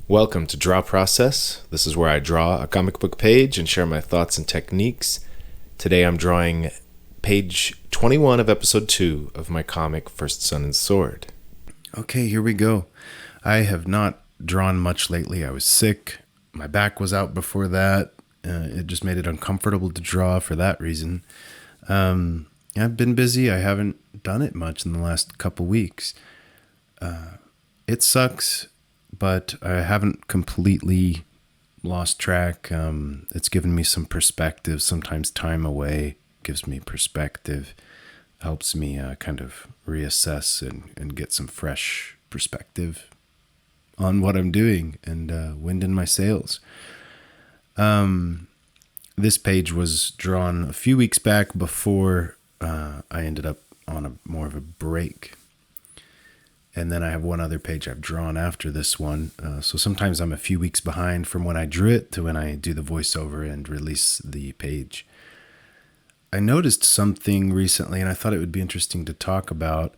Welcome to Draw Process. This is where I draw a comic book page and share my thoughts and techniques. Today I'm drawing page 21 of episode 2 of my comic First Sun and Sword. Okay, here we go. I have not drawn much lately. I was sick. My back was out before that. It just made it uncomfortable to draw for that reason. I've been busy. I haven't done it much in the last couple weeks. It sucks, but I haven't completely lost track. It's given me some perspective. Sometimes time away gives me perspective, helps me kind of reassess and get some fresh perspective on what I'm doing and wind in my sails. This page was drawn a few weeks back before I ended up on more of a break. And then I have one other page I've drawn after this one. So sometimes I'm a few weeks behind from when I drew it to when I do the voiceover and release the page. I noticed something recently, and I thought it would be interesting to talk about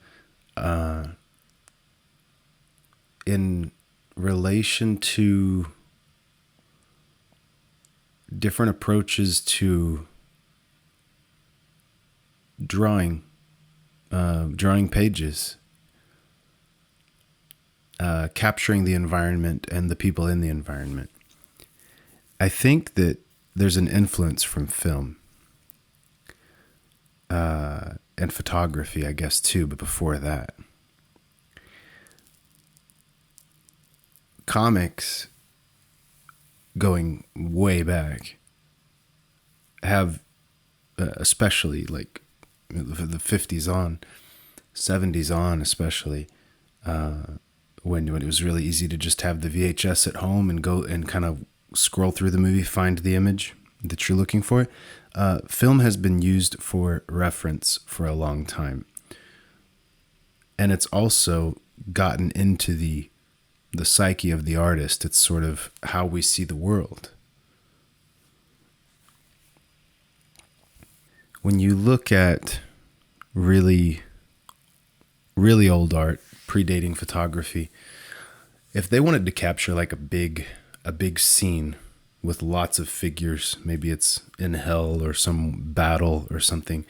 in relation to different approaches to drawing pages. Capturing the environment and the people in the environment. I think that there's an influence from film and photography, I guess, too, but before that. Comics, going way back, have, especially like the 50s on, 70s on especially, when it was really easy to just have the VHS at home and go and kind of scroll through the movie, find the image that you're looking for. Film has been used for reference for a long time. And it's also gotten into the psyche of the artist. It's sort of how we see the world. When you look at really, really old art, predating photography, if they wanted to capture like a big scene with lots of figures, maybe it's in hell or some battle or something,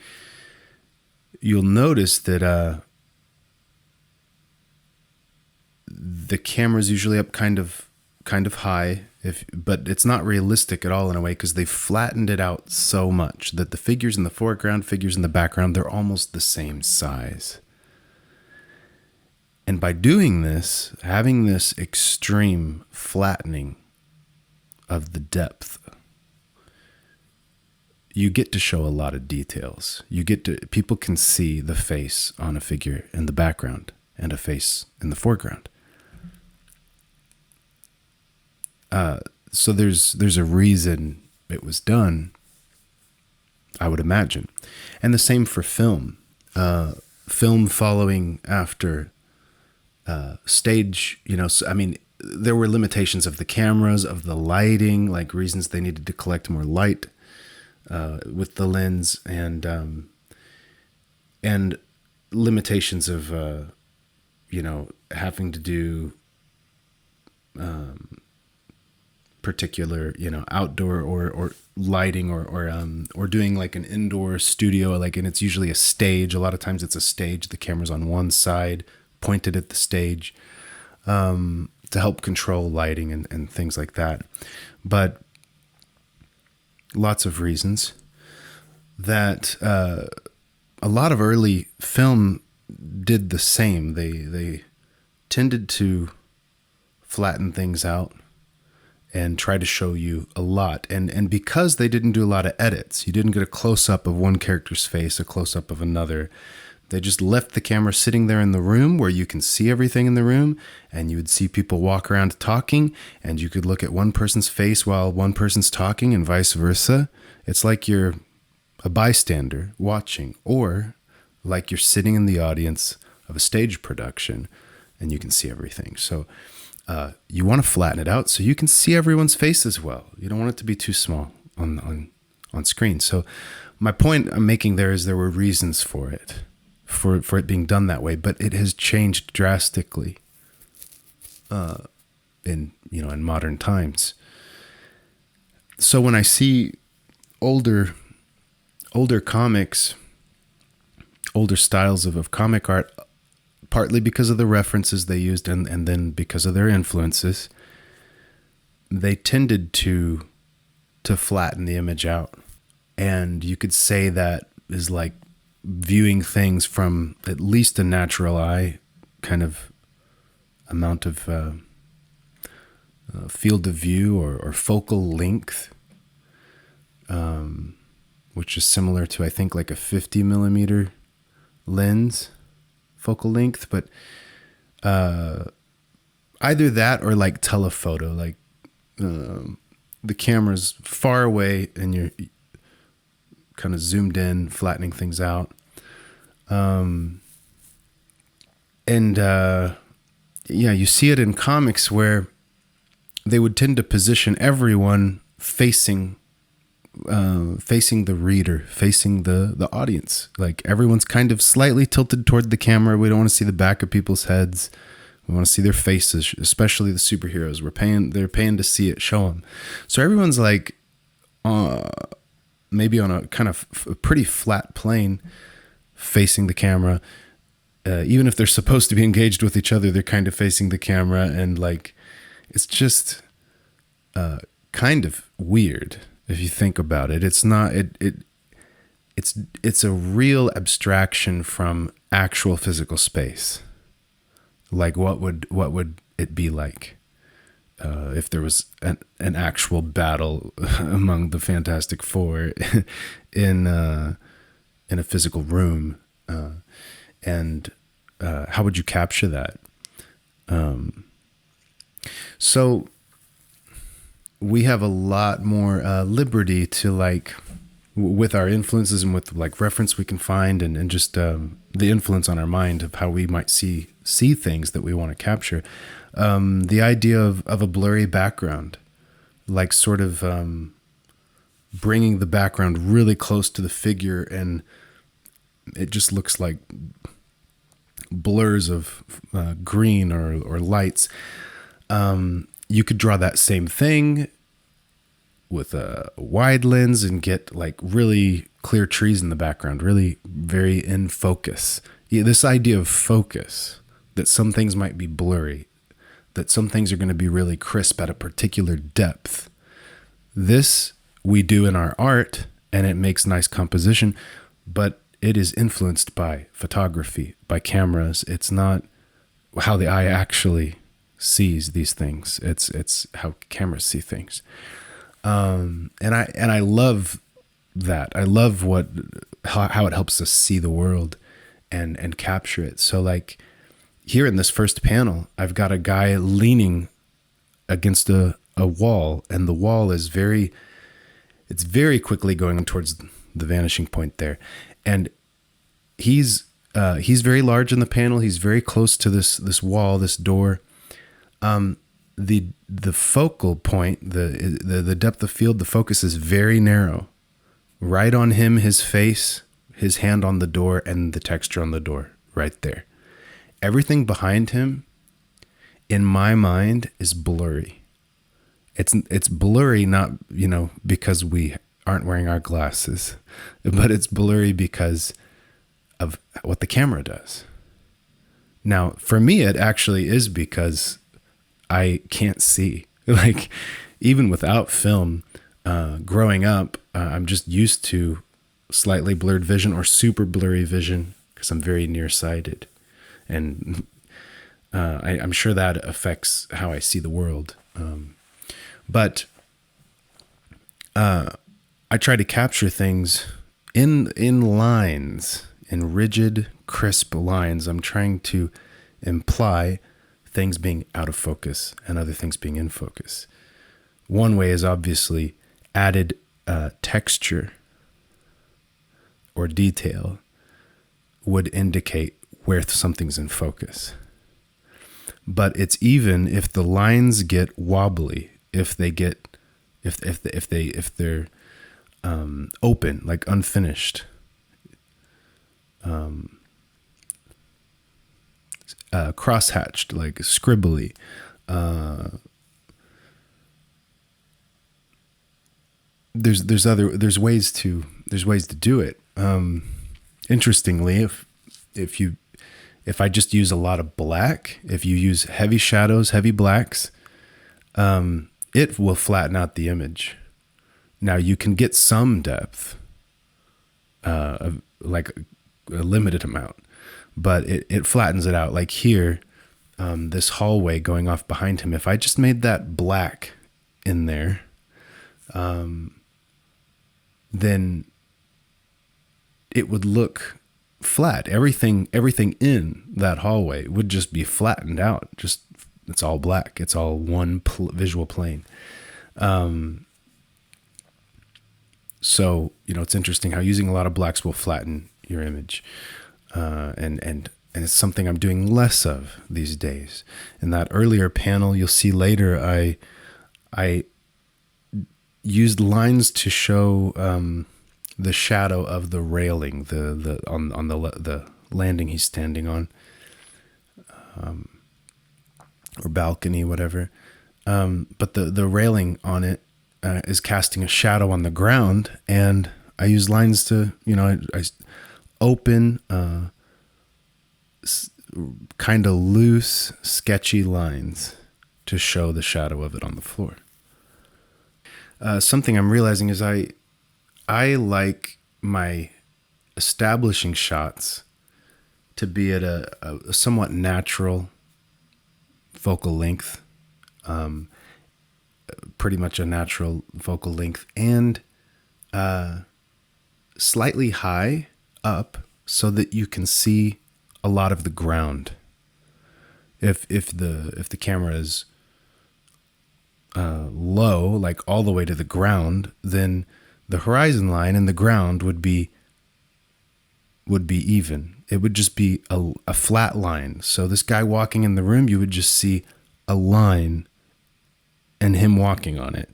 you'll notice that the camera's usually up kind of high, but it's not realistic at all in a way, because they've flattened it out so much that the figures in the foreground, figures in the background, they're almost the same size. And by doing this, having this extreme flattening of the depth, you get to show a lot of details. People can see the face on a figure in the background and a face in the foreground. So there's a reason it was done, I would imagine. And the same for film. Film following after stage, I mean, there were limitations of the cameras, of the lighting, like reasons they needed to collect more light with the lens, and limitations of having to do particular outdoor or lighting or doing like an indoor studio, like, and it's usually a stage. A lot of times it's a stage. The camera's on one side, pointed at the stage, to help control lighting and things like that. But lots of reasons that a lot of early film did the same. They tended to flatten things out and try to show you a lot. And because they didn't do a lot of edits, you didn't get a close-up of one character's face, a close-up of another. They just left the camera sitting there in the room where you can see everything in the room, and you would see people walk around talking, and you could look at one person's face while one person's talking and vice versa. It's like you're a bystander watching, or like you're sitting in the audience of a stage production and you can see everything. So you want to flatten it out so you can see everyone's face as well. You don't want it to be too small on screen. So my point I'm making there is there were reasons for it. For it being done that way, but it has changed drastically in modern times. So when I see older comics, older styles of comic art, partly because of the references they used and then because of their influences, they tended to flatten the image out. And you could say that is like viewing things from at least a natural eye kind of amount of field of view or focal length, which is similar to, I think, like a 50 millimeter lens focal length. But either that or like telephoto, like the camera's far away and you're kind of zoomed in, flattening things out. You see it in comics where they would tend to position everyone facing the reader, facing the audience. Like everyone's kind of slightly tilted toward the camera. We don't want to see the back of people's heads. We want to see their faces, especially the superheroes. They're paying to see it, show them. So everyone's like, maybe on a kind of a pretty flat plane facing the camera. Even if they're supposed to be engaged with each other, they're kind of facing the camera, and like, it's just kind of weird if you think about it. It's not it's a real abstraction from actual physical space. Like what would it be like if there was an actual battle among the Fantastic Four in a physical room, and how would you capture that? So we have a lot more liberty to, like, with our influences and with like reference we can find, and just the influence on our mind of how we might see things that we want to capture. The idea of a blurry background, like sort of bringing the background really close to the figure, and it just looks like blurs of green or lights. You could draw that same thing with a wide lens and get like really clear trees in the background, really very in focus. Yeah, this idea of focus, that some things might be blurry, that some things are going to be really crisp at a particular depth. This we do in our art, and it makes nice composition, but it is influenced by photography, by cameras. It's not how the eye actually sees these things. It's how cameras see things. And I love that. I love how it helps us see the world and capture it. So like here in this first panel, I've got a guy leaning against a wall, and the wall is very quickly going towards the vanishing point there. And he's very large in the panel. He's very close to this wall, this door. The focal point, the depth of field, the focus is very narrow. Right on him, his face, his hand on the door, and the texture on the door, right there. Everything behind him, in my mind, is blurry. It's blurry, not, because we aren't wearing our glasses, but it's blurry because of what the camera does. Now, for me, it actually is because I can't see. Like, even without film, growing up, I'm just used to slightly blurred vision or super blurry vision because I'm very nearsighted. And I'm sure that affects how I see the world. But I try to capture things in lines, in rigid, crisp lines. I'm trying to imply things being out of focus and other things being in focus. One way is obviously added texture or detail would indicate where something's in focus. But it's even if the lines get wobbly, if they're open, like unfinished, crosshatched, like scribbly, there's ways to do it. Interestingly, if I just use a lot of black, if you use heavy shadows, heavy blacks, it will flatten out the image. Now you can get some depth, like a limited amount, but it flattens it out. Like here, this hallway going off behind him, if I just made that black in there, then it would look flat. Everything in that hallway would just be flattened out. Just, it's all black. It's all one visual plane. So, it's interesting how using a lot of blacks will flatten your image. And it's something I'm doing less of these days. In that earlier panel, you'll see later, I used lines to show the shadow of the railing, on the landing he's standing on, or balcony, whatever. But the railing on it is casting a shadow on the ground, and I use lines to, I open, kind of loose, sketchy lines to show the shadow of it on the floor. Something I'm realizing is I like my establishing shots to be at a somewhat natural focal length, pretty much a natural focal length, and slightly high up so that you can see a lot of the ground. If the camera is low, like all the way to the ground, then the horizon line and the ground would be even. It would just be a flat line. So this guy walking in the room, you would just see a line and him walking on it.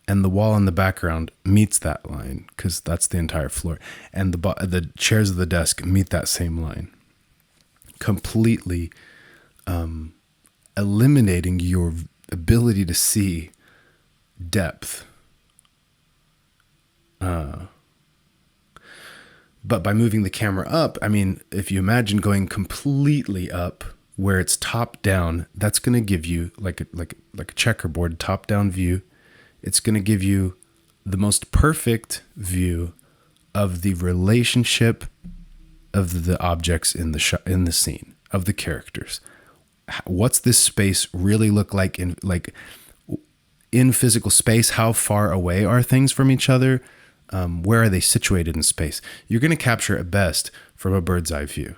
And the wall in the background meets that line because that's the entire floor. And the chairs of the desk meet that same line. Completely eliminating your ability to see depth. But by moving the camera up, if you imagine going completely up where it's top down, that's going to give you like a checkerboard top down view. It's going to give you the most perfect view of the relationship of the objects in the scene, of the characters. What's this space really look like in physical space? How far away are things from each other? Where are they situated in space? You're going to capture at best from a bird's eye view.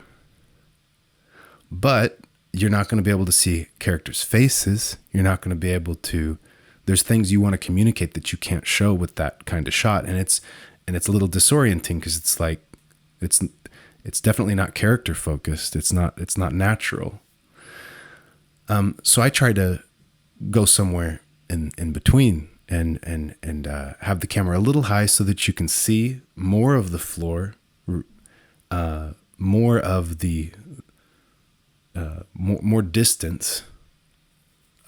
But you're not going to be able to see characters' faces. You're not going to be able to, there's things you want to communicate that you can't show with that kind of shot. And it's a little disorienting because it's like, it's definitely not character focused. It's not natural. So I try to go somewhere in between and have the camera a little high so that you can see more of the floor, more of the more distance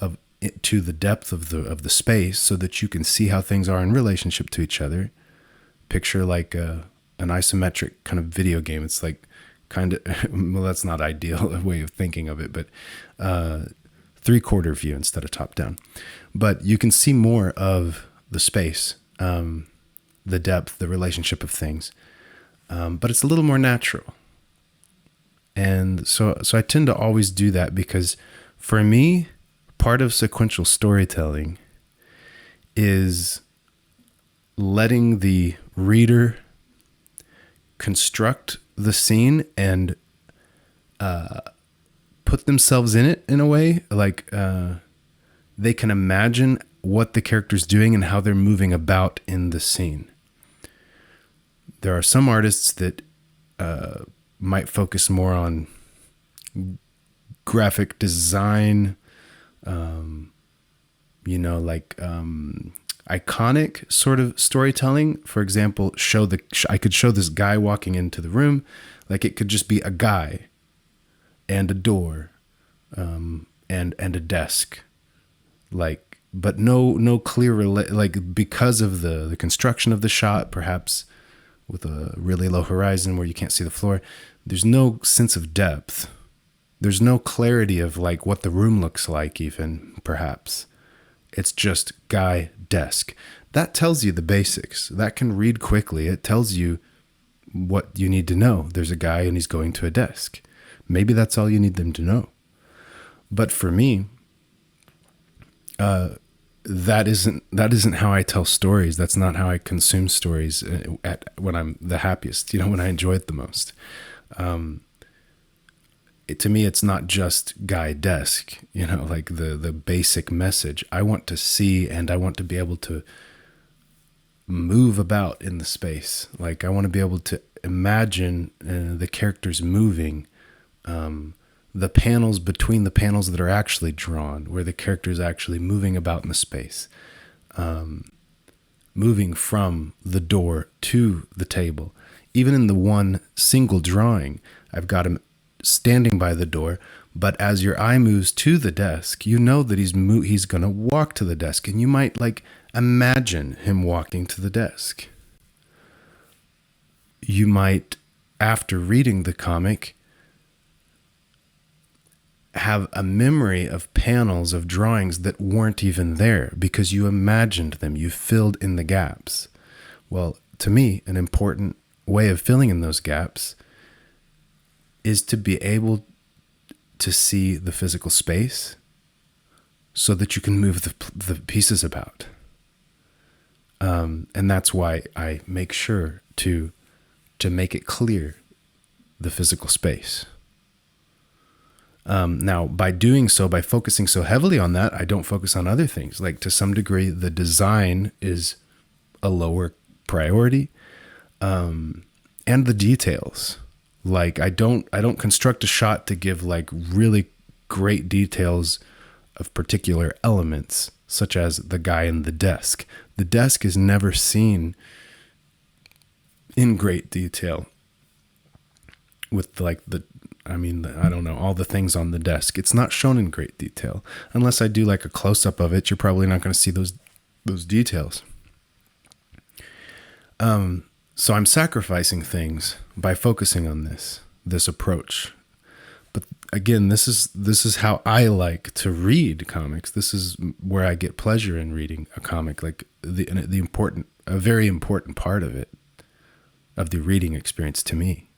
of it to the depth of the space, so that you can see how things are in relationship to each other. Picture like an isometric kind of video game. It's like kind of, well, that's not ideal a way of thinking of it, but 3/4 view instead of top down. But you can see more of the space, the depth, the relationship of things. But it's a little more natural. And so I tend to always do that because for me, part of sequential storytelling is letting the reader construct the scene and put themselves in it in a way, like they can imagine what the character's doing and how they're moving about in the scene. There are some artists that might focus more on graphic design, iconic sort of storytelling. For example, I could show this guy walking into the room, like it could just be a guy and a door, and a desk, like but no clear like because of the construction of the shot, perhaps with a really low horizon where you can't see the floor. There's no sense of depth. There's no clarity of like what the room looks like, even perhaps. It's just guy, desk. That tells you the basics. That can read quickly. It tells you what you need to know. There's a guy and he's going to a desk. Maybe that's all you need them to know. But for me, that isn't how I tell stories. That's not how I consume stories when I'm the happiest, when I enjoy it the most. To me, it's not just guy, desk, like the basic message. I want to see, and I want to be able to move about in the space. Like I want to be able to imagine the characters moving, the panels between the panels that are actually drawn, where the character is actually moving about in the space, moving from the door to the table. Even in the one single drawing, I've got him standing by the door, but as your eye moves to the desk, you know that he's going to walk to the desk, and you might like imagine him walking to the desk. You might, after reading the comic, have a memory of panels of drawings that weren't even there because you imagined them, you filled in the gaps. Well, to me, an important way of filling in those gaps is to be able to see the physical space so that you can move the pieces about. And that's why I make sure to make it clear, the physical space. Now, by doing so, by focusing so heavily on that, I don't focus on other things. Like to some degree, the design is a lower priority, and the details. Like I don't construct a shot to give like really great details of particular elements, such as the guy in the desk. The desk is never seen in great detail with like I don't know, all the things on the desk. It's not shown in great detail. Unless I do like a close-up of it, you're probably not going to see those details. So I'm sacrificing things by focusing on this approach. But again, this is how I like to read comics. This is where I get pleasure in reading a comic, like a very important part of it, of the reading experience to me.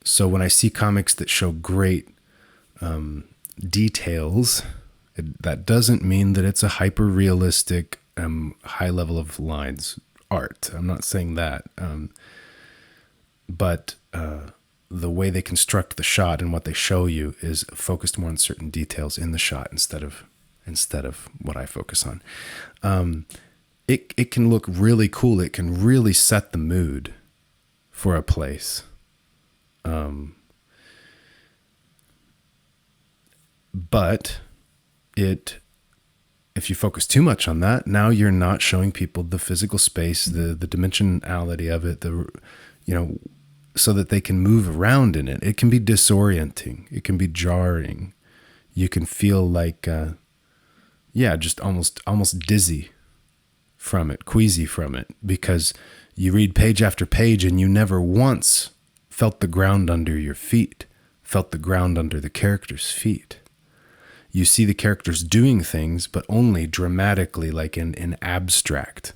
So when I see comics that show great details, that doesn't mean that it's a hyper-realistic, high level of lines art. I'm not saying that. But the way they construct the shot and what they show you is focused more on certain details in the shot instead of what I focus on. It can look really cool. It can really set the mood for a place. But if you focus too much on that, now you're not showing people the physical space, the dimensionality of it, so that they can move around in it. It can be disorienting. It can be jarring. You can feel like, just almost dizzy from it, queasy from it, because you read page after page and you never once felt the ground under your feet, felt the ground under the characters' feet. You see the characters doing things, but only dramatically, like in abstract.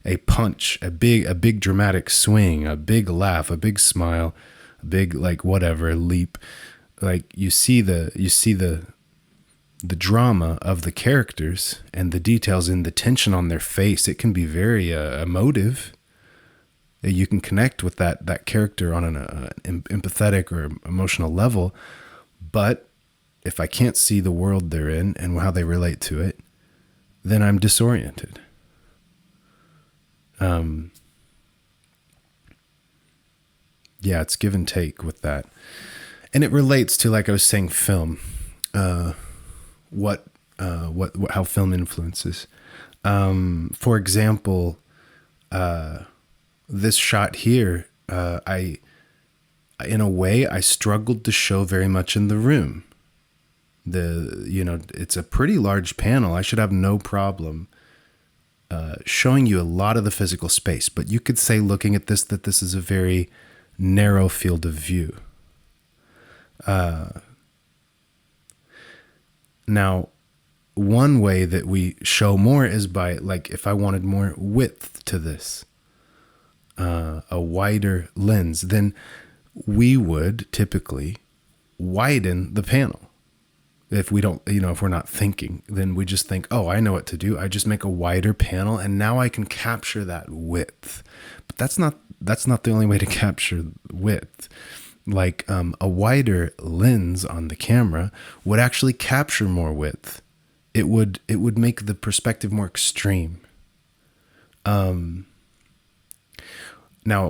A punch, a big dramatic swing, a big laugh, a big smile, a big like whatever leap. Like you see the drama of the characters and the details in the tension on their face. It can be very emotive. You can connect with that character on an empathetic or emotional level, but if I can't see the world they're in and how they relate to it, then I'm disoriented. It's give and take with that. And it relates to, like I was saying, film, how film influences. For example, this shot here, in a way, I struggled to show very much in the room. It's a pretty large panel. I should have no problem showing you a lot of the physical space, but you could say, looking at this, that this is a very narrow field of view. Now, one way that we show more is by, like, if I wanted more width to this, a wider lens, then we would typically widen the panel. If we don't, if we're not thinking, then we just think, oh, I know what to do. I just make a wider panel and now I can capture that width. But that's not the only way to capture width. Like a wider lens on the camera would actually capture more width. It would make the perspective more extreme. Now,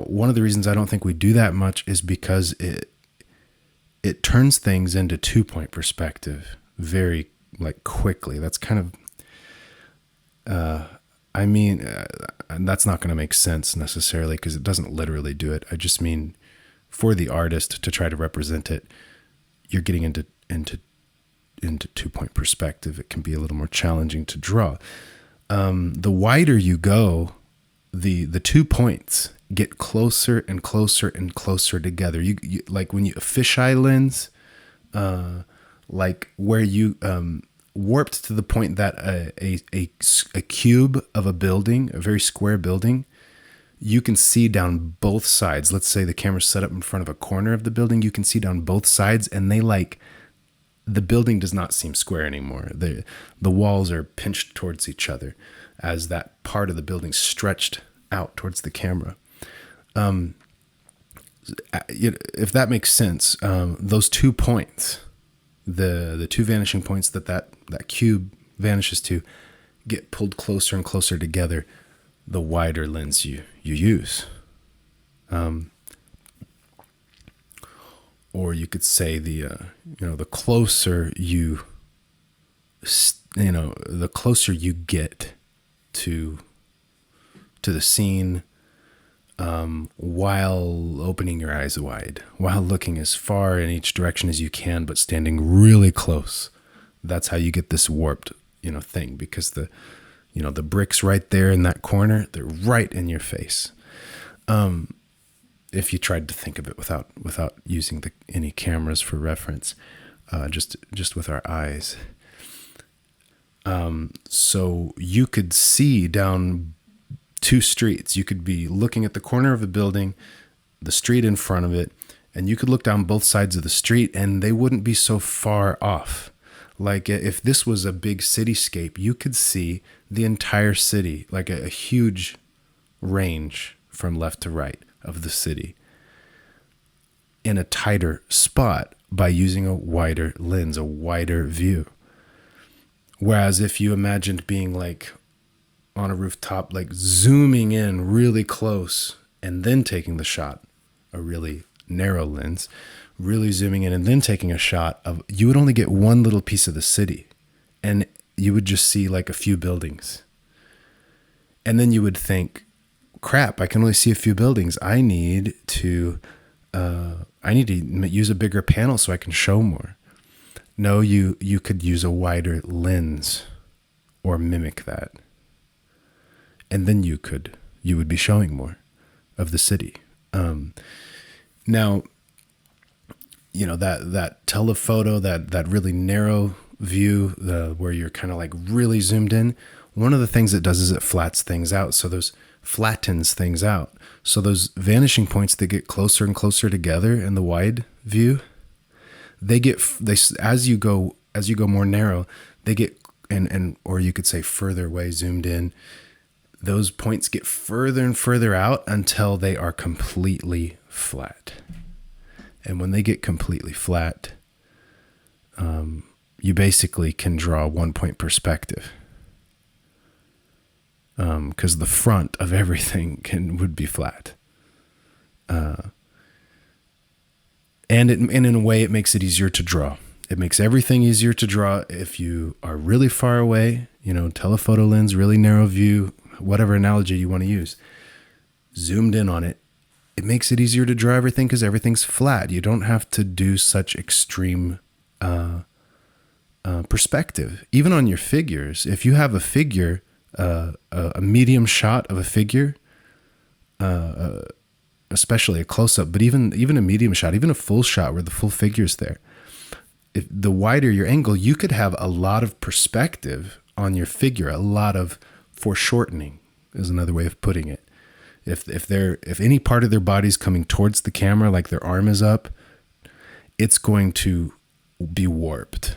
one of the reasons I don't think we do that much is because it turns things into 2-point perspective very quickly. That's kind of, and that's not going to make sense necessarily because it doesn't literally do it. I just mean for the artist to try to represent it, you're getting into 2-point perspective. It can be a little more challenging to draw. The wider you go, the 2 points get closer and closer and closer together. You like when you a fisheye lens, like where you warped to the point that a cube of a building, a very square building, you can see down both sides. Let's say the camera's set up in front of a corner of the building. You can see down both sides, and the building does not seem square anymore. The walls are pinched towards each other as that part of the building stretched out towards the camera. If that makes sense, those 2 points, the 2 vanishing points that cube vanishes to, get pulled closer and closer together the wider lens you use. Or you could say the closer the closer you get to the scene, while opening your eyes wide, while looking as far in each direction as you can, but standing really close. That's how you get this warped, thing, because the bricks right there in that corner, they're right in your face. If you tried to think of it without using any cameras for reference, just with our eyes. So you could see down 2 streets. You could be looking at the corner of a building, the street in front of it, and you could look down both sides of the street and they wouldn't be so far off. Like if this was a big cityscape, you could see the entire city, like a huge range from left to right of the city in a tighter spot by using a wider lens, a wider view. Whereas if you imagined being like on a rooftop, like zooming in really close and then taking the shot, a really narrow lens, really zooming in and then taking a shot of, you would only get one little piece of the city and you would just see like a few buildings. And then you would think, crap, I can only see a few buildings. I need to use a bigger panel so I can show more. No, you could use a wider lens or mimic that. And then you would be showing more of the city. Now, that telephoto, that really narrow view, where you're kind of like really zoomed in. One of the things it does is it flattens things out. So flattens things out. So those vanishing points that get closer and closer together in the wide view, as you go more narrow, they get or you could say further away, zoomed in. Those points get further and further out until they are completely flat. And when they get completely flat, you basically can draw 1-point perspective. Because the front of everything would be flat. And in a way, it makes it easier to draw. It makes everything easier to draw if you are really far away, telephoto lens, really narrow view, whatever analogy you want to use, zoomed in on it. It makes it easier to draw everything because everything's flat. You don't have to do such extreme perspective, even on your figures. If you have a figure, a medium shot of a figure, especially a close-up, but even a medium shot, even a full shot where the full figure's there, if the wider your angle, you could have a lot of perspective on your figure, a lot of foreshortening is another way of putting it. If any part of their body's coming towards the camera, like their arm is up, it's going to be warped.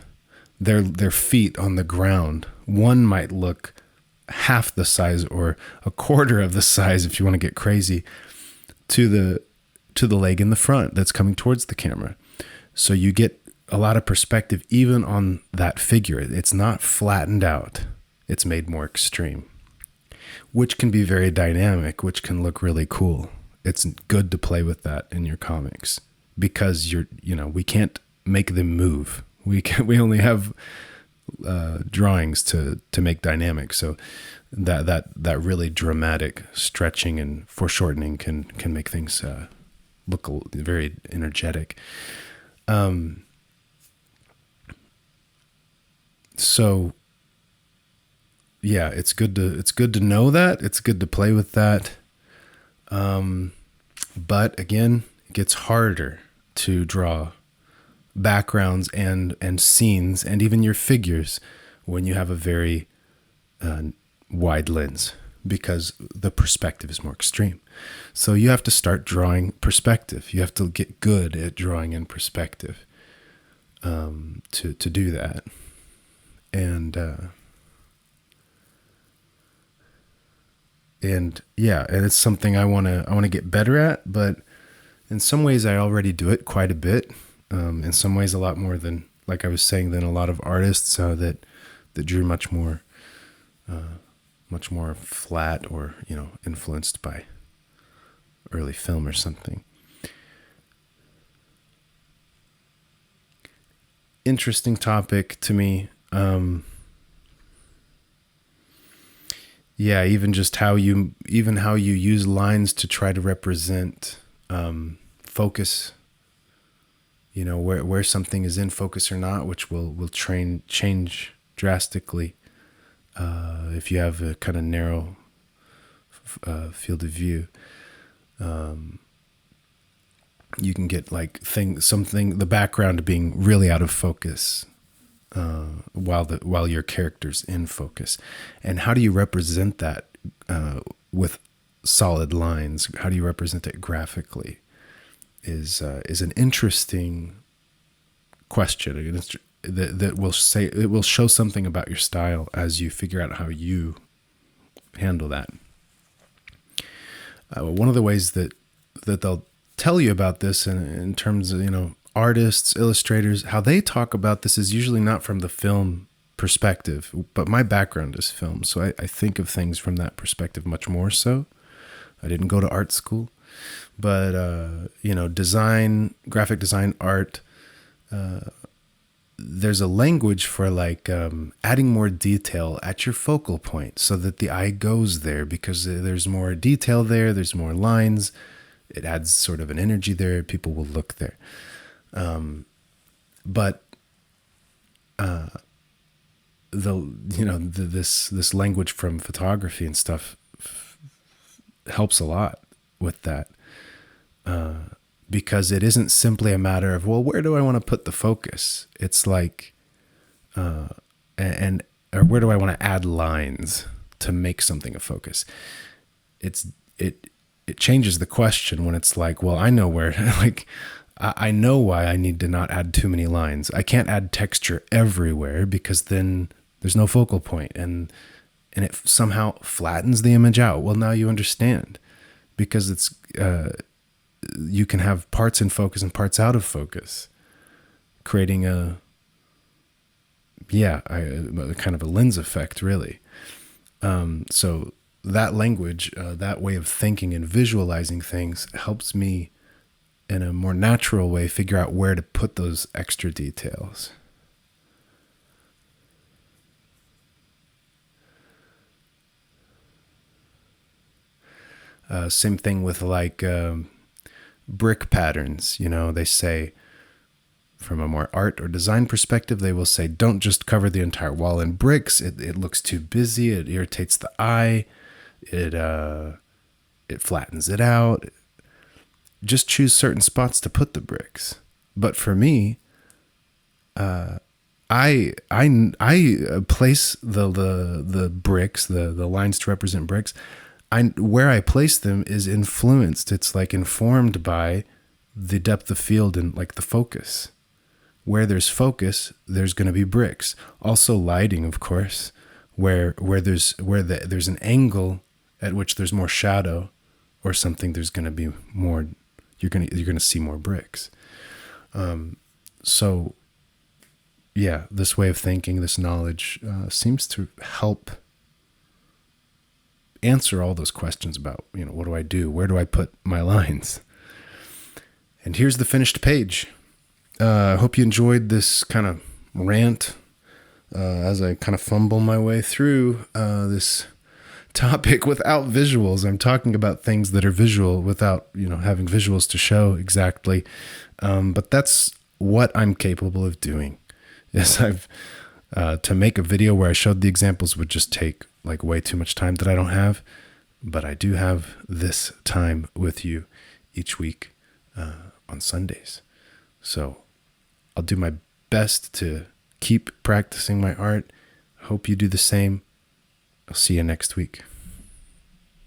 Their feet on the ground, one might look half the size or a quarter of the size, if you want to get crazy, to the leg in the front that's coming towards the camera. So you get a lot of perspective even on that figure. It's not flattened out. It's made more extreme, which can be very dynamic, which can look really cool. It's good to play with that in your comics because we can't make them move. We only have drawings to make dynamic. So that really dramatic stretching and foreshortening can make things look very energetic. So yeah, it's good to know that. It's good to play with that. But again, it gets harder to draw backgrounds and scenes and even your figures when you have a very wide lens, because the perspective is more extreme. So you have to start drawing perspective. You have to get good at drawing in perspective to do that. And yeah, and it's something I want to get better at, but in some ways I already do it quite a bit. In some ways a lot more than, like I was saying, than a lot of artists that drew much more flat or, influenced by early film or something. Interesting topic to me. Yeah, even how you use lines to try to represent focus, where something is in focus or not, which will change drastically if you have a kind of narrow field of view. You can get like the background being really out of focus while your character's in focus. And how do you represent that with solid lines? How do you represent it graphically? Is an interesting question that will show something about your style as you figure out how you handle that. One of the ways that they'll tell you about this in terms of artists, illustrators, how they talk about this is usually not from the film perspective, but my background is film, so I think of things from that perspective much more so. I didn't go to art school, but design, graphic design, art, there's a language for like adding more detail at your focal point so that the eye goes there, because there's more detail there's more lines, it adds sort of an energy there, people will look there. But this language from photography and stuff helps a lot with that, because it isn't simply a matter of, well, where do I want to put the focus? It's like, or where do I want to add lines to make something a focus? It changes the question when it's like, well, I know where, like, I know why I need to not add too many lines. I can't add texture everywhere because then there's no focal point and it somehow flattens the image out. Well, now you understand, because it's, you can have parts in focus and parts out of focus, creating a kind of a lens effect, really. So that language, that way of thinking and visualizing things helps me in a more natural way figure out where to put those extra details. Same thing with like brick patterns. They say From a more art or design perspective, they will say, don't just cover the entire wall in bricks. It looks too busy. It irritates the eye. It flattens it out. Just choose certain spots to put the bricks. But for me, I place the bricks, the lines to represent bricks. Where I place them is influenced. It's like informed by the depth of field and like the focus. Where there's focus, there's going to be bricks. Also lighting, of course. Where there's an angle at which there's more shadow or something, there's going to be more. You're going to see more bricks. So, yeah, this way of thinking, this knowledge seems to help answer all those questions about, what do I do? Where do I put my lines? And here's the finished page. I hope you enjoyed this kind of rant as I kind of fumble my way through this topic without visuals. I'm talking about things that are visual without, having visuals to show exactly. But that's what I'm capable of doing. Yes, to make a video where I showed the examples would just take like way too much time that I don't have. But I do have this time with you each week on Sundays. So I'll do my best to keep practicing my art. Hope you do the same. I'll see you next week.